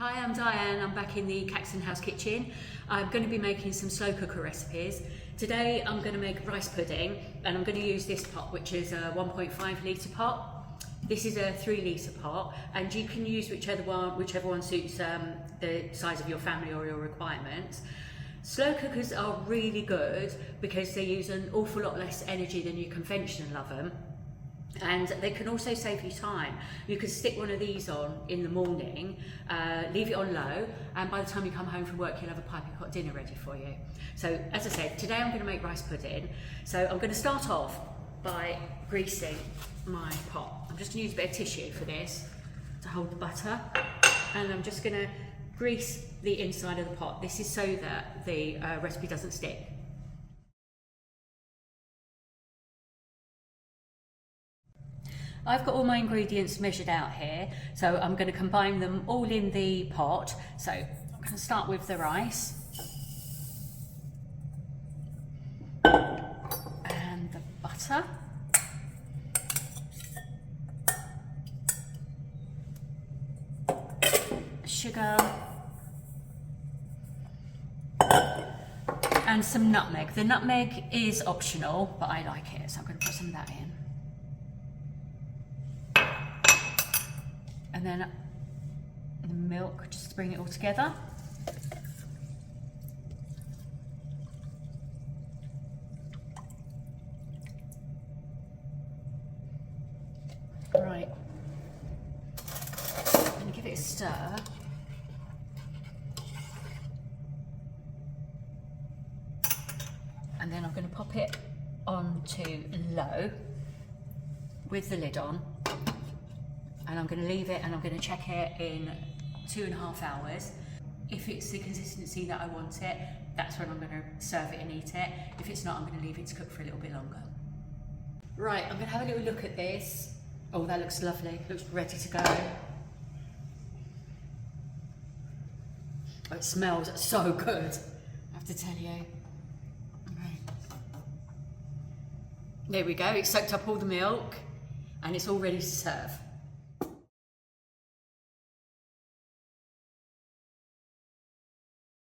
Hi, I'm Diane. I'm back in the Caxton House kitchen. I'm going to be making some slow cooker recipes. Today I'm going to make rice pudding and I'm going to use this pot, which is a 1.5 litre pot. This is a 3 litre pot, and you can use whichever one suits the size of your family or your requirements. Slow cookers are really good because they use an awful lot less energy than your conventional oven. And they can also save you time. You can stick one of these on in the morning, leave it on low, and by the time you come home from work you'll have a piping hot dinner ready for you. So as I said, today I'm going to make rice pudding. So I'm going to start off by greasing my pot. I'm just going to use a bit of tissue for this to hold the butter, and I'm just going to grease the inside of the pot. This is so that the recipe doesn't stick. I've got all my ingredients measured out here, so I'm going to combine them all in the pot. So I'm going to start with the rice and the butter, sugar and some nutmeg. The nutmeg is optional, but I like it, so I'm going to put some of that in. And then the milk, just to bring it all together. Right, I'm going to give it a stir. And then I'm going to pop it onto low with the lid on. And I'm going to leave it and I'm going to check it in 2.5 hours. If it's the consistency that I want it, that's when I'm going to serve it and eat it. If it's not, I'm going to leave it to cook for a little bit longer. Right, I'm going to have a little look at this. Oh, that looks lovely. Looks ready to go. Oh, it smells so good, I have to tell you. Right. There we go, it's soaked up all the milk and it's all ready to serve.